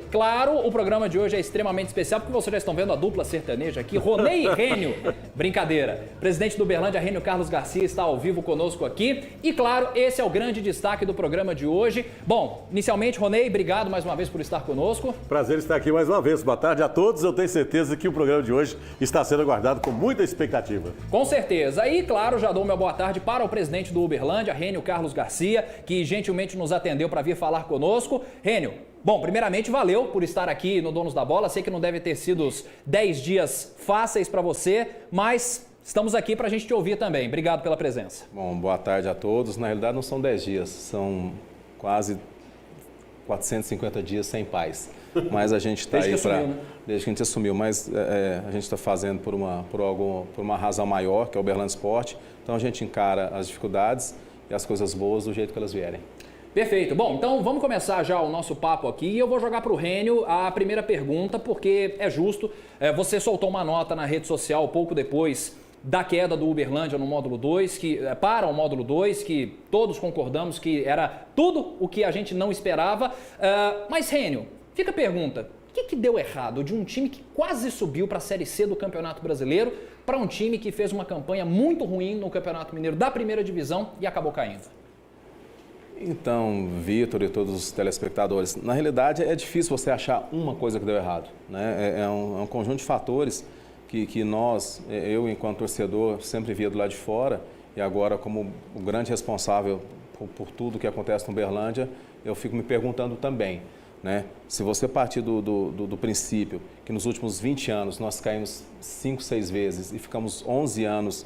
Claro, o programa de hoje é extremamente especial porque vocês já estão vendo a dupla sertaneja aqui, Ronei e Rênio. Brincadeira. Presidente do Uberlândia, Rênio Carlos Garcia, está ao vivo conosco aqui. E claro, esse é o grande destaque do programa de hoje. Bom, inicialmente, Ronei, obrigado mais uma vez por estar conosco. Prazer estar aqui mais uma vez. Boa tarde a todos. Eu tenho certeza que o programa de hoje está sendo aguardado com muita expectativa. Com certeza. E claro, já dou uma boa tarde para o presidente do Uberlândia, Rênio Carlos Garcia, que gentilmente nos atendeu para vir falar conosco. Rênio, bom, primeiramente, valeu por estar aqui no Donos da Bola. Sei que não deve ter sido os 10 dias fáceis para você, mas estamos aqui para a gente te ouvir também. Obrigado pela presença. Bom, boa tarde a todos. Na realidade, não são 10 dias, são quase 450 dias sem paz. Mas a gente está aí para... Desde que a gente assumiu, mas a gente está fazendo por uma razão maior, que é o Uberlândia Esporte. Então a gente encara as dificuldades e as coisas boas do jeito que elas vierem. Perfeito. Bom, então vamos começar já o nosso papo aqui e eu vou jogar para o Rênio a primeira pergunta, porque é justo. Você soltou uma nota na rede social pouco depois da queda do Uberlândia no módulo 2, para o módulo 2, que todos concordamos que era tudo o que a gente não esperava. Mas, Rênio, fica a pergunta, o que deu errado de um time que quase subiu para a Série C do Campeonato Brasileiro para um time que fez uma campanha muito ruim no Campeonato Mineiro da primeira divisão e acabou caindo? Então, Vitor e todos os telespectadores, na realidade é difícil você achar uma coisa que deu errado, né? É um conjunto de fatores que nós, eu enquanto torcedor, sempre via do lado de fora e agora como o grande responsável por tudo que acontece no Uberlândia, eu fico me perguntando também, né? Se você partir do princípio que nos últimos 20 anos nós caímos 5, 6 vezes e ficamos 11 anos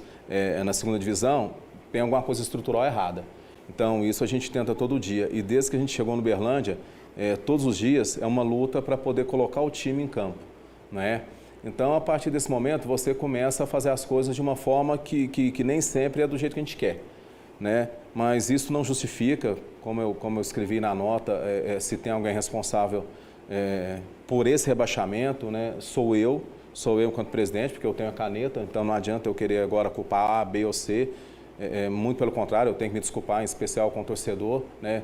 na segunda divisão, tem alguma coisa estrutural errada. Então, isso a gente tenta todo dia. E desde que a gente chegou no Uberlândia, todos os dias é uma luta para poder colocar o time em campo, né? Então, a partir desse momento, você começa a fazer as coisas de uma forma que nem sempre é do jeito que a gente quer, né? Mas isso não justifica, como eu escrevi na nota, se tem alguém responsável por esse rebaixamento, né? Sou eu enquanto presidente, porque eu tenho a caneta, então não adianta eu querer agora culpar A, B ou C. Muito pelo contrário, eu tenho que me desculpar, em especial com o torcedor, né?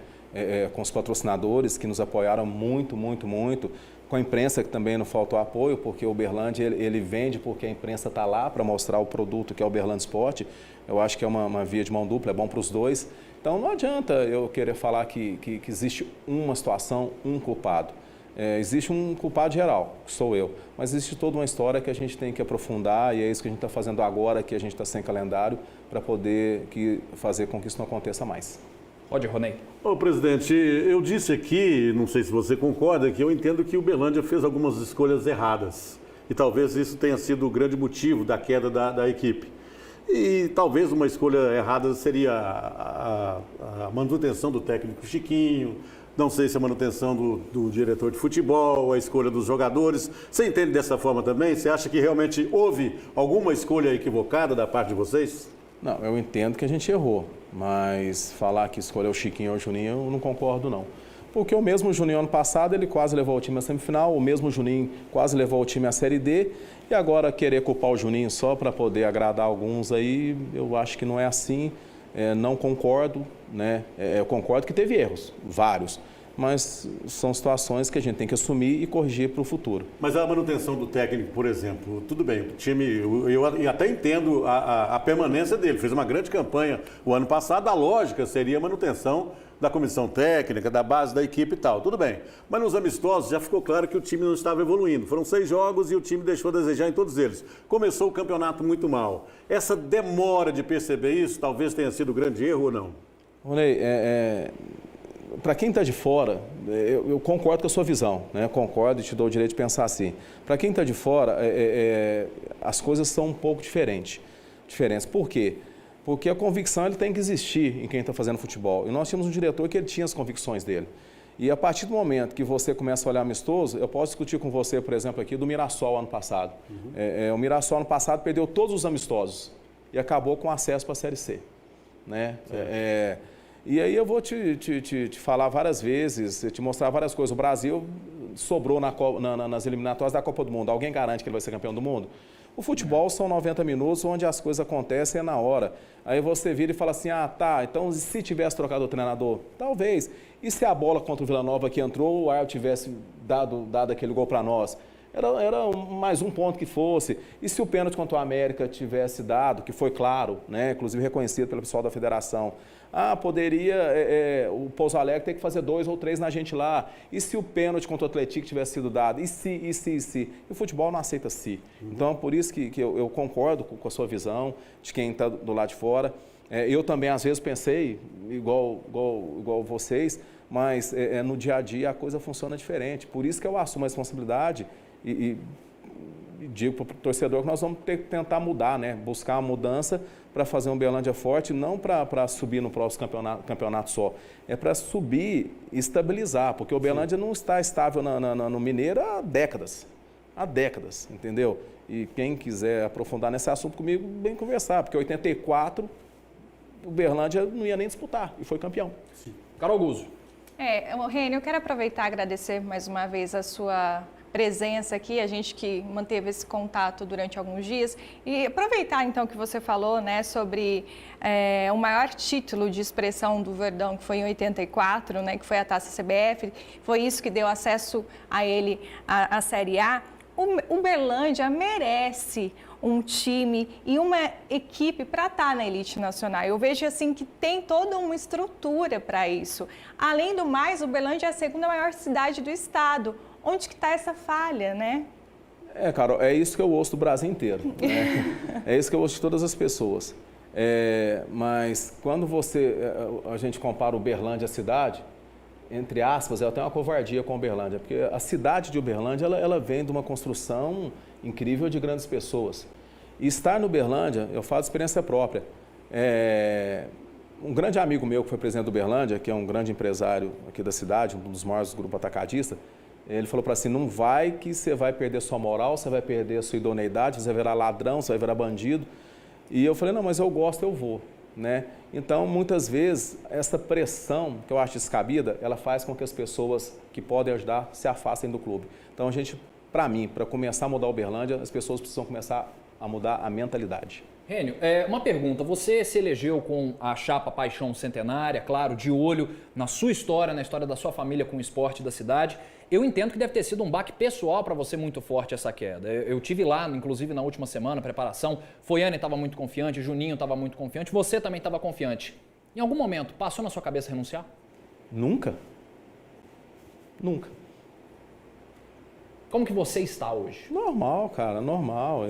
Com os patrocinadores que nos apoiaram muito, muito, muito, com a imprensa que também não faltou apoio, porque o Uberlândia ele vende porque a imprensa está lá para mostrar o produto que é o Uberlândia Esporte. Eu acho que é uma via de mão dupla, é bom para os dois. Então não adianta eu querer falar que existe uma situação, um culpado. Existe um culpado geral, que sou eu, mas existe toda uma história que a gente tem que aprofundar e é isso que a gente está fazendo agora, que a gente está sem calendário, para poder fazer com que isso não aconteça mais. Pode, Ronei. Ô, presidente, eu disse aqui, não sei se você concorda, que eu entendo que o Uberlândia fez algumas escolhas erradas e talvez isso tenha sido o grande motivo da queda da equipe. E talvez uma escolha errada seria a manutenção do técnico Chiquinho, não sei se a manutenção do diretor de futebol, a escolha dos jogadores. Você entende dessa forma também? Você acha que realmente houve alguma escolha equivocada da parte de vocês? Não, eu entendo que a gente errou, mas falar que escolheu o Chiquinho ou o Juninho, eu não concordo não. Porque o mesmo Juninho ano passado, ele quase levou o time à semifinal, o mesmo Juninho quase levou o time à Série D, e agora querer culpar o Juninho só para poder agradar alguns aí, eu acho que não é assim. Não concordo, né? Eu concordo que teve erros, vários, mas são situações que a gente tem que assumir e corrigir para o futuro. Mas a manutenção do técnico, por exemplo, tudo bem, o time, eu até entendo a permanência dele, fez uma grande campanha o ano passado, a lógica seria a manutenção da comissão técnica, da base da equipe e tal, tudo bem. Mas nos amistosos já ficou claro que o time não estava evoluindo. Foram 6 jogos e o time deixou a desejar em todos eles. Começou o campeonato muito mal. Essa demora de perceber isso talvez tenha sido um grande erro ou não? Ronei, para quem está de fora, eu concordo com a sua visão, né? Concordo e te dou o direito de pensar assim. Para quem está de fora, as coisas são um pouco diferentes. Por quê? Porque a convicção ele tem que existir em quem está fazendo futebol. E nós tínhamos um diretor que ele tinha as convicções dele. E a partir do momento que você começa a olhar amistoso, eu posso discutir com você, por exemplo, aqui do Mirassol ano passado. O Mirassol ano passado perdeu todos os amistosos e acabou com acesso para a Série C, né? E aí eu vou te falar várias vezes, te mostrar várias coisas. O Brasil sobrou nas eliminatórias da Copa do Mundo. Alguém garante que ele vai ser campeão do mundo? O futebol são 90 minutos onde as coisas acontecem na hora. Aí você vira e fala assim, tá, então se tivesse trocado o treinador? Talvez. E se a bola contra o Vila Nova que entrou, o árbitro tivesse dado aquele gol para nós? Era mais um ponto que fosse. E se o pênalti contra o América tivesse dado, que foi claro, né, inclusive reconhecido pelo pessoal da federação, poderia o Pouso Alegre ter que fazer 2 ou 3 na gente lá. E se o pênalti contra o Atlético tivesse sido dado? E se? E o futebol não aceita se. Então, por isso que eu concordo com a sua visão, de quem está do lado de fora. Eu também, às vezes, pensei, igual vocês, mas no dia a dia a coisa funciona diferente. Por isso que eu assumo a responsabilidade e digo para o torcedor que nós vamos ter que tentar mudar, né? Buscar uma mudança para fazer um Uberlândia forte, não para subir no próximo campeonato só, é para subir e estabilizar, porque o Uberlândia não está estável no Mineiro há décadas, entendeu? E quem quiser aprofundar nesse assunto comigo, vem conversar, porque em 84 o Uberlândia não ia nem disputar e foi campeão. Sim. Carol Guzzo. Rênio, eu quero aproveitar e agradecer mais uma vez a sua presença aqui, a gente que manteve esse contato durante alguns dias, e aproveitar então que você falou, né, sobre o maior título de expressão do Verdão, que foi em 84, né, que foi a Taça CBF, foi isso que deu acesso a ele à Série A. O Uberlândia merece um time e uma equipe para estar na elite nacional. Eu vejo assim que tem toda uma estrutura para isso. Além do mais, o Uberlândia é a segunda maior cidade do estado. Onde que está essa falha, né? Carol, é isso que eu ouço do Brasil inteiro. Né? É isso que eu ouço de todas as pessoas. Mas quando a gente compara o Uberlândia à cidade, entre aspas, ela tem uma covardia com a Uberlândia, porque a cidade de Uberlândia ela vem de uma construção incrível de grandes pessoas. E estar no Uberlândia, eu falo de experiência própria. Um grande amigo meu que foi presidente do Uberlândia, que é um grande empresário aqui da cidade, um dos maiores do grupo atacadista, ele falou para assim, não vai que você vai perder sua moral, você vai perder a sua idoneidade, você vai virar ladrão, você vai virar bandido. E eu falei, não, mas eu gosto, eu vou. Né? Então, muitas vezes, essa pressão que eu acho descabida, ela faz com que as pessoas que podem ajudar se afastem do clube. Então, para mim, para começar a mudar o Uberlândia, as pessoas precisam começar a mudar a mentalidade. Rênio, uma pergunta. Você se elegeu com a chapa Paixão Centenária, claro, de olho na sua história, na história da sua família com o esporte da cidade. Eu entendo que deve ter sido um baque pessoal para você muito forte essa queda. Eu tive lá, inclusive na última semana, preparação. Foiane estava muito confiante, Juninho estava muito confiante, você também estava confiante. Em algum momento, passou na sua cabeça renunciar? Nunca. Nunca. Como que você está hoje? Normal, cara, normal.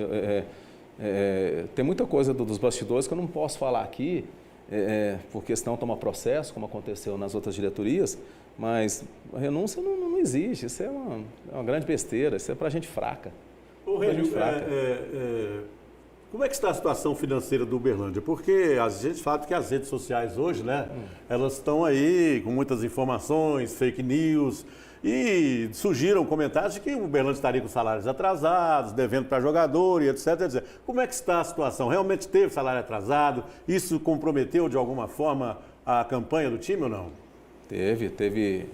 Tem muita coisa dos bastidores que eu não posso falar aqui, porque senão toma processo, como aconteceu nas outras diretorias, mas a renúncia não existe, isso é uma grande besteira, isso é para gente fraca. Ô, Rênio, como é que está a situação financeira do Uberlândia? Porque a gente fala que as redes sociais hoje, né, elas estão aí com muitas informações, fake news, e surgiram comentários de que o Uberlândia estaria com salários atrasados, devendo para jogador e etc, etc. Como é que está a situação? Realmente teve salário atrasado? Isso comprometeu de alguma forma a campanha do time ou não? Teve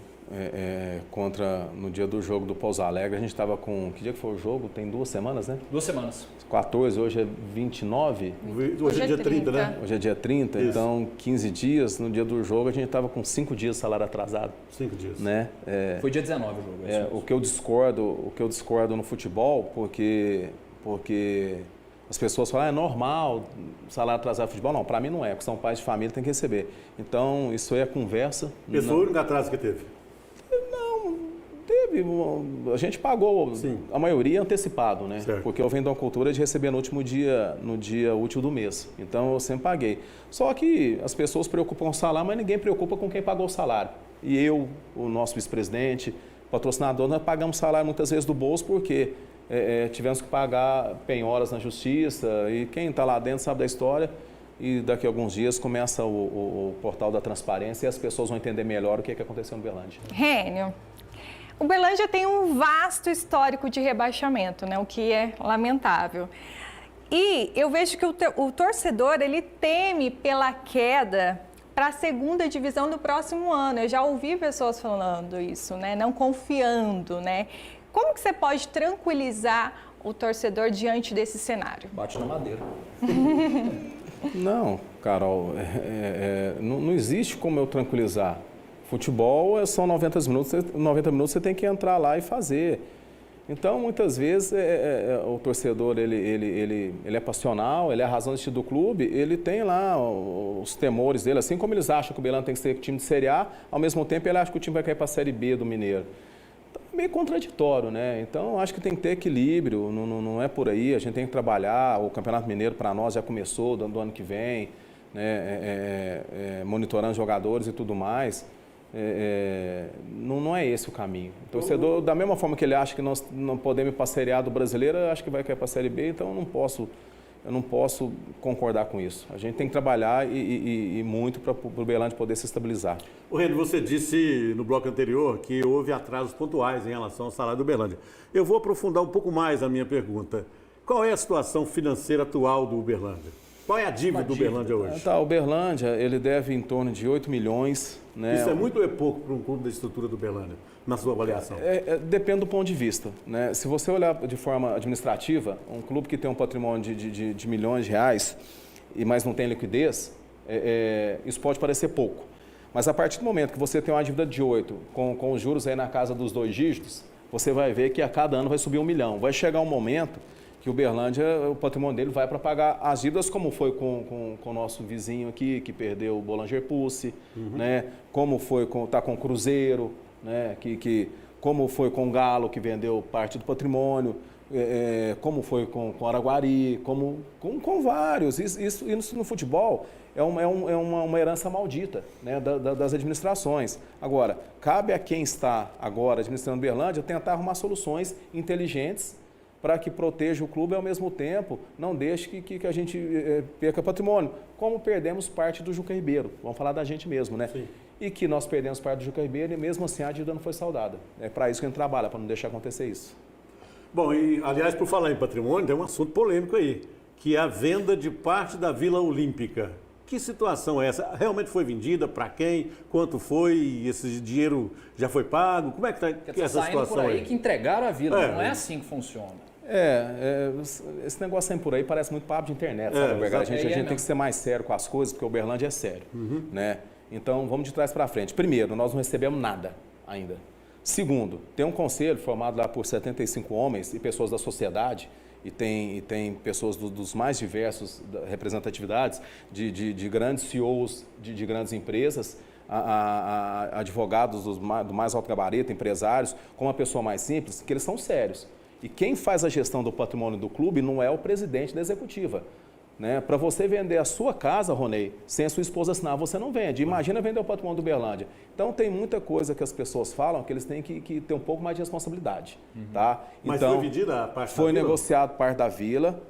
no dia do jogo do Pouso Alegre, a gente estava com... Que dia que foi o jogo? Tem 2 semanas, né? 2 semanas. 14, hoje é 29. Hoje é dia 30, né? Hoje é dia 30, Isso. Então 15 dias, no dia do jogo, a gente estava com 5 dias de salário atrasado. 5 dias. Né? Foi dia 19 o jogo. O que eu discordo no futebol, porque as pessoas falam, é normal salário atrasado no futebol. Não, para mim não é, porque são pais de família, tem que receber. Então, isso aí é conversa. Esse foi o único atraso que teve? Não, teve. A gente pagou, Sim. A maioria antecipado, né? Certo. Porque eu venho de uma cultura de receber no dia útil do mês. Então, eu sempre paguei. Só que as pessoas preocupam com o salário, mas ninguém preocupa com quem pagou o salário. E eu, o nosso vice-presidente, patrocinador, nós pagamos salário muitas vezes do bolso, porque tivemos que pagar penhoras na justiça, e quem está lá dentro sabe da história, e daqui a alguns dias começa o portal da transparência e as pessoas vão entender melhor o que aconteceu no Uberlândia. Rênio, o Uberlândia tem um vasto histórico de rebaixamento, né, o que é lamentável. E eu vejo que o torcedor, ele teme pela queda para a segunda divisão do próximo ano. Eu já ouvi pessoas falando isso, né, não confiando, né? Como que você pode tranquilizar o torcedor diante desse cenário? Bate na madeira. Não, Carol, não existe como eu tranquilizar. Futebol são 90 minutos você tem que entrar lá e fazer. Então, muitas vezes, o torcedor, ele é passional, ele é a razão de ser do clube, ele tem lá os temores dele, assim como eles acham que o Uberlândia tem que ser time de Série A, ao mesmo tempo ele acha que o time vai cair para a Série B do Mineiro. Então, é meio contraditório, né? Então, acho que tem que ter equilíbrio, não é por aí, a gente tem que trabalhar, o Campeonato Mineiro para nós já começou do ano que vem, né? Monitorando jogadores e tudo mais. Não é esse o caminho. O torcedor, da mesma forma que ele acha que nós não podemos ir para a Série A do brasileiro, acho que vai cair para a Série B, então eu não posso concordar com isso. A gente tem que trabalhar e muito para o Uberlândia poder se estabilizar. O Rênio, você disse no bloco anterior que houve atrasos pontuais em relação ao salário do Uberlândia. Eu vou aprofundar um pouco mais a minha pergunta. Qual é a situação financeira atual do Uberlândia? Qual é a dívida do Uberlândia hoje? Tá, o Uberlândia, ele deve em torno de 8 milhões. Né? Isso é muito ou é pouco para um clube da estrutura do Uberlândia, na sua avaliação? Depende do ponto de vista. Né? Se você olhar de forma administrativa, um clube que tem um patrimônio de milhões de reais, mas não tem liquidez, isso pode parecer pouco. Mas a partir do momento que você tem uma dívida de 8, com os juros aí na casa dos 2 dígitos, você vai ver que a cada ano vai subir 1 milhão. Vai chegar um momento que o Uberlândia, o patrimônio dele vai para pagar as dívidas, como foi com o nosso vizinho aqui, que perdeu o Boulanger Pucci, né? Como foi com o Cruzeiro, né? Como foi com o Galo, que vendeu parte do patrimônio, como foi com Araguari, com vários. Isso no futebol é uma herança maldita, né? das administrações. Agora, cabe a quem está agora administrando o Uberlândia tentar arrumar soluções inteligentes para que proteja o clube e, ao mesmo tempo, não deixe que a gente perca patrimônio, como perdemos parte do Juca Ribeiro. Vamos falar da gente mesmo, né? Sim. E que nós perdemos parte do Juca Ribeiro e, mesmo assim, a dívida não foi saldada. É para isso que a gente trabalha, para não deixar acontecer isso. Bom, e, aliás, por falar em patrimônio, tem um assunto polêmico aí, que é a venda de parte da Vila Olímpica. Que situação é essa? Realmente foi vendida? Para quem? Quanto foi? Esse dinheiro já foi pago? Como é que está essa situação por aí? aí? Que entregaram a Vila, não é assim que funciona. Esse negócio sempre por aí parece muito papo de internet, sabe, Bergara? A gente tem que ser mais sério com as coisas, porque o Uberlândia é sério, né? Então, vamos de trás para frente. Primeiro, nós não recebemos nada ainda. Segundo, tem um conselho formado lá por 75 homens e pessoas da sociedade, e tem pessoas dos mais diversos representatividades, de grandes CEOs de grandes empresas, a advogados do mais alto gabarito, empresários, com uma pessoa mais simples, que eles são sérios. E quem faz a gestão do patrimônio do clube não é o presidente da executiva. Né? Para você vender a sua casa, Ronei, sem a sua esposa assinar, você não vende. Imagina vender o patrimônio do Uberlândia. Então, tem muita coisa que as pessoas falam que eles têm que ter um pouco mais de responsabilidade. Tá? Mas então, foi vendida a parte da Foi Vila? negociado parte da Vila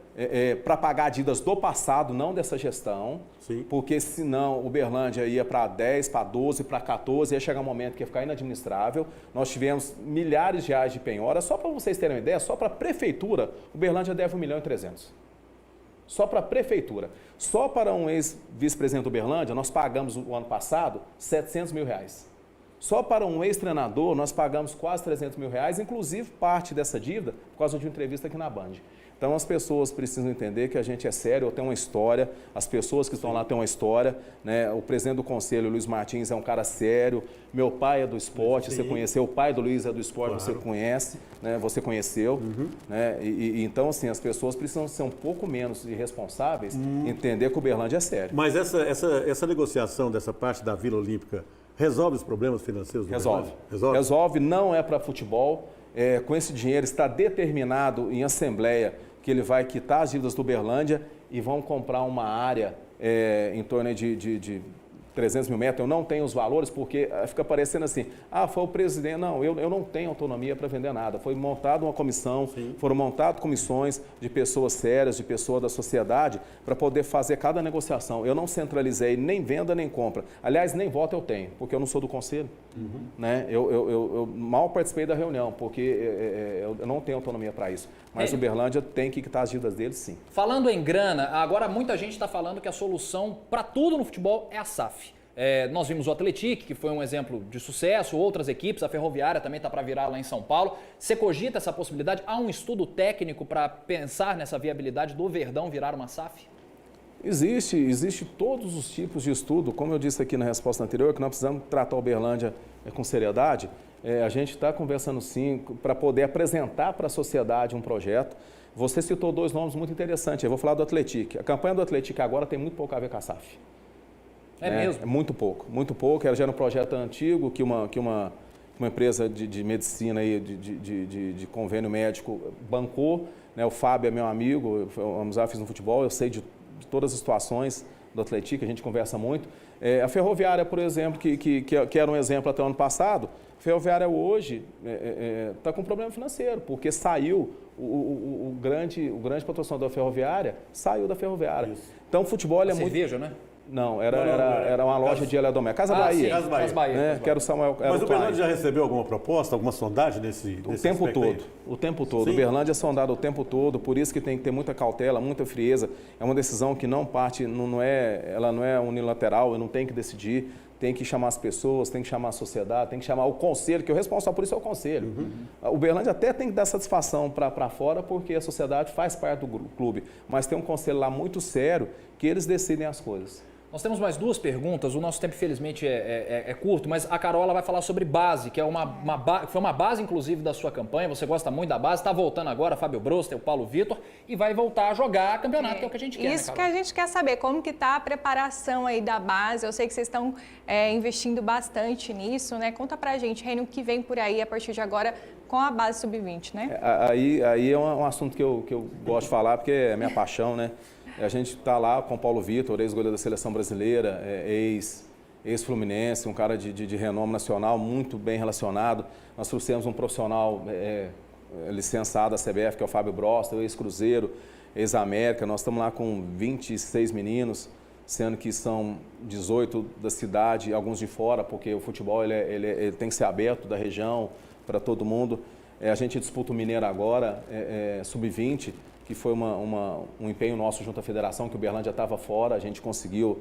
para pagar dívidas do passado, não dessa gestão. Sim. Porque senão o Uberlândia ia para 10, para 12, para 14, ia chegar um momento que ia ficar inadministrável. Nós tivemos milhares de reais de penhora. Só para vocês terem uma ideia, só para a prefeitura, o Uberlândia deve 1,3 milhões. Só para a prefeitura. Só para um ex-vice-presidente do Uberlândia, nós pagamos o ano passado 700 mil reais. Só para um ex-treinador, nós pagamos quase 300 mil reais, inclusive parte dessa dívida por causa de uma entrevista aqui na Band. Então, as pessoas precisam entender que a gente é sério, tem uma história, as pessoas que estão lá têm uma história, né? O presidente do conselho, Luiz Martins, é um cara sério, meu pai é do esporte, você conheceu, o pai do Luiz é do esporte, claro. Você conhece, né? Você conheceu, né? Então, assim, as pessoas precisam ser um pouco menos irresponsáveis, entender que o Uberlândia é sério. Mas essa negociação dessa parte da Vila Olímpica resolve os problemas financeiros do Uberlândia? Resolve, não é para futebol. Com esse dinheiro está determinado em assembleia que ele vai quitar as dívidas do Uberlândia e vão comprar uma área em torno de 300 mil metros. Eu não tenho os valores porque fica parecendo assim, foi o presidente. Não, eu não tenho autonomia para vender nada. Foi montada uma comissão, foram montadas comissões de pessoas sérias, de pessoas da sociedade, para poder fazer cada negociação. Eu não centralizei nem venda nem compra. Aliás, nem voto eu tenho, porque eu não sou do conselho. Né? Eu mal participei da reunião, porque eu não tenho autonomia para isso. Mas o Uberlândia tem que quitar as dívidas dele, sim. Falando em grana, agora muita gente está falando que a solução para tudo no futebol é a SAF. Nós vimos o Atlético, que foi um exemplo de sucesso, outras equipes, a Ferroviária também está para virar lá em São Paulo. Você cogita essa possibilidade? Há um estudo técnico para pensar nessa viabilidade do Verdão virar uma SAF? Existe todos os tipos de estudo, como eu disse aqui na resposta anterior, que nós precisamos tratar a Uberlândia com seriedade. A gente está conversando sim para poder apresentar para a sociedade um projeto. Você citou 2 nomes muito interessantes, eu vou falar do Atlético. A campanha do Atlético agora tem muito pouco a ver com a SAF. Mesmo? É muito pouco. Ela já era um projeto antigo que uma empresa de medicina aí, de convênio médico bancou. O Fábio é meu amigo, eu fiz no futebol, eu sei de todas as situações do Atlético, a gente conversa muito. A Ferroviária, por exemplo, que era um exemplo até o ano passado, a Ferroviária hoje está com problema financeiro, porque saiu o grande patrocinador da Ferroviária, saiu da Ferroviária. Isso. Então o futebol é cerveja, muito... né? Não, era uma loja de eletrodoméstico. Casa Bahia. Sim, Casa Bahia. Que era o Samuel. Mas o Uberlândia já recebeu alguma proposta, alguma sondagem nesse tempo aspecto aí? O tempo todo. Sim. O Uberlândia é sondado o tempo todo, por isso que tem que ter muita cautela, muita frieza. É uma decisão que não parte, ela não é unilateral, eu não tenho que decidir. Tem que chamar as pessoas, tem que chamar a sociedade, tem que chamar o conselho, que o responsável por isso é o conselho. O Uberlândia até tem que dar satisfação para fora, porque a sociedade faz parte do clube. Mas tem um conselho lá muito sério que eles decidem as coisas. Nós temos mais 2 perguntas, o nosso tempo infelizmente é curto, mas a Carola vai falar sobre base, que é foi uma base inclusive da sua campanha, você gosta muito da base, está voltando agora, Fábio Broster, o Paulo Vitor, e vai voltar a jogar campeonato, que é o que a gente quer, Isso, né, que a gente quer saber, como que está a preparação aí da base, eu sei que vocês estão investindo bastante nisso, né? Conta pra gente, Rênio, o que vem por aí a partir de agora com a base sub-20, né? Aí é um assunto que eu gosto de falar, porque é minha paixão, né? A gente está lá com o Paulo Vitor, ex-goleiro da Seleção Brasileira, ex-Fluminense, um cara de renome nacional, muito bem relacionado. Nós trouxemos um profissional licenciado da CBF, que é o Fábio Broster, ex-Cruzeiro, ex-América. Nós estamos lá com 26 meninos, sendo que são 18 da cidade e alguns de fora, porque o futebol ele tem que ser aberto da região para todo mundo. A gente disputa o Mineiro agora, sub-20, que foi um empenho nosso junto à federação, que o Uberlândia estava fora, a gente conseguiu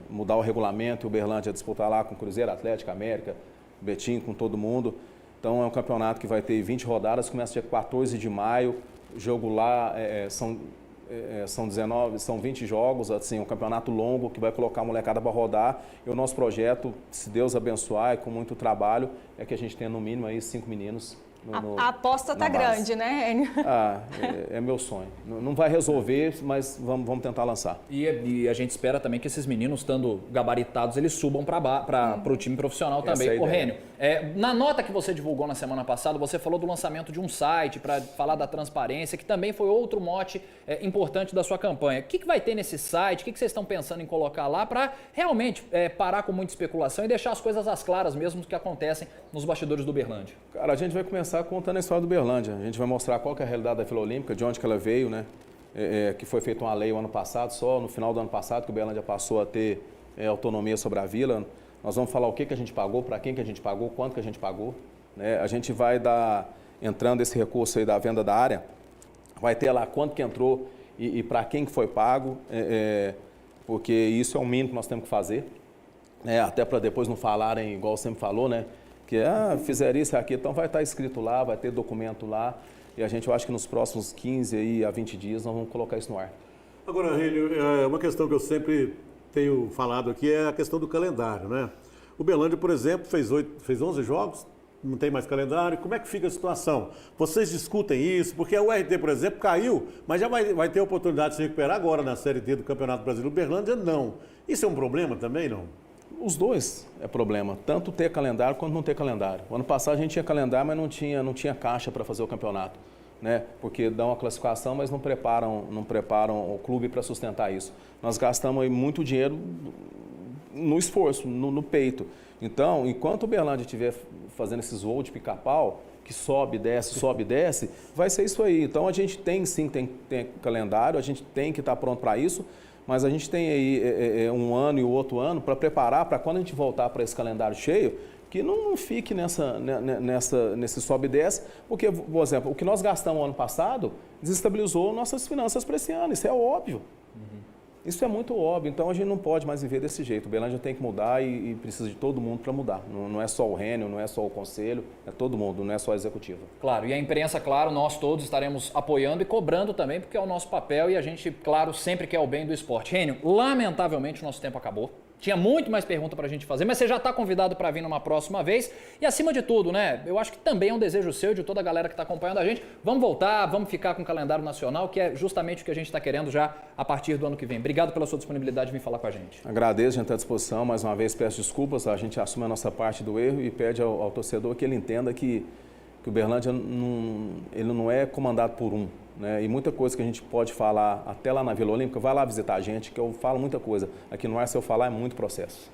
mudar o regulamento e o Uberlândia disputar lá com o Cruzeiro, Atlético, América, Betim, com todo mundo. Então é um campeonato que vai ter 20 rodadas, começa dia 14 de maio, jogo lá são 20 jogos, assim, um campeonato longo que vai colocar a molecada para rodar. E o nosso projeto, se Deus abençoar e com muito trabalho, é que a gente tenha no mínimo aí 5 meninos. A aposta está grande, né, Rênio? É meu sonho. Não vai resolver, mas vamos tentar lançar. E a gente espera também que esses meninos, estando gabaritados, eles subam para o time profissional também. Ô, Rênio, na nota que você divulgou na semana passada, você falou do lançamento de um site para falar da transparência, que também foi outro mote importante da sua campanha. O que vai ter nesse site? O que vocês estão pensando em colocar lá para realmente parar com muita especulação e deixar as coisas às claras mesmo que acontecem nos bastidores do Uberlândia? Cara, a gente vai começar contando a história do Uberlândia. A gente vai mostrar qual que é a realidade da Vila Olímpica, de onde que ela veio, né? Que foi feita uma lei o ano passado, só no final do ano passado que o Uberlândia passou a ter autonomia sobre a vila. Nós vamos falar o que a gente pagou, para quem que a gente pagou, quanto que a gente pagou. Né? A gente vai entrando esse recurso aí da venda da área, vai ter lá quanto que entrou e para quem que foi pago, porque isso é o mínimo que nós temos que fazer, né? Até para depois não falarem, igual sempre falou, né? Que fizeram isso aqui, então vai estar escrito lá, vai ter documento lá, e eu acho que nos próximos 15 aí a 20 dias nós vamos colocar isso no ar. Agora, Rênio, uma questão que eu sempre tenho falado aqui é a questão do calendário, né? O Uberlândia, por exemplo, fez 11 jogos, não tem mais calendário. Como é que fica a situação? Vocês discutem isso? Porque a URT, por exemplo, caiu, mas já vai ter a oportunidade de se recuperar agora na Série D do Campeonato Brasileiro. O Uberlândia não. Isso é um problema também, não? Os dois é problema, tanto ter calendário quanto não ter calendário. O ano passado a gente tinha calendário, mas não tinha caixa para fazer o campeonato, né? Porque dão a classificação, mas não preparam o clube para sustentar isso. Nós gastamos aí muito dinheiro no esforço, no peito. Então, enquanto o Uberlândia estiver fazendo esses voos de pica-pau, que sobe e desce, vai ser isso aí. Então, a gente tem calendário, a gente tem que estar pronto para isso, mas a gente tem aí um ano e o outro ano para preparar para quando a gente voltar para esse calendário cheio, que não fique nesse sobe e desce, porque, por exemplo, o que nós gastamos ano passado desestabilizou nossas finanças para esse ano, isso é óbvio. Isso é muito óbvio, então a gente não pode mais viver desse jeito. O Uberlândia tem que mudar e precisa de todo mundo para mudar. Não é só o Rênio, não é só o Conselho, é todo mundo, não é só a executiva. Claro, e a imprensa, claro, nós todos estaremos apoiando e cobrando também, porque é o nosso papel e a gente, claro, sempre quer o bem do esporte. Rênio, lamentavelmente o nosso tempo acabou. Tinha muito mais pergunta para a gente fazer, mas você já está convidado para vir numa próxima vez. E acima de tudo, né? Eu acho que também é um desejo seu e de toda a galera que está acompanhando a gente. Vamos voltar, vamos ficar com o calendário nacional, que é justamente o que a gente está querendo já a partir do ano que vem. Obrigado pela sua disponibilidade de vir falar com a gente. Agradeço, a gente está à disposição. Mais uma vez peço desculpas, a gente assume a nossa parte do erro e pede ao torcedor que ele entenda que o Uberlândia ele não é comandado por um. Né? E muita coisa que a gente pode falar até lá na Vila Olímpica, vai lá visitar a gente, que eu falo muita coisa. Aqui no Ar, se eu falar, é muito processo.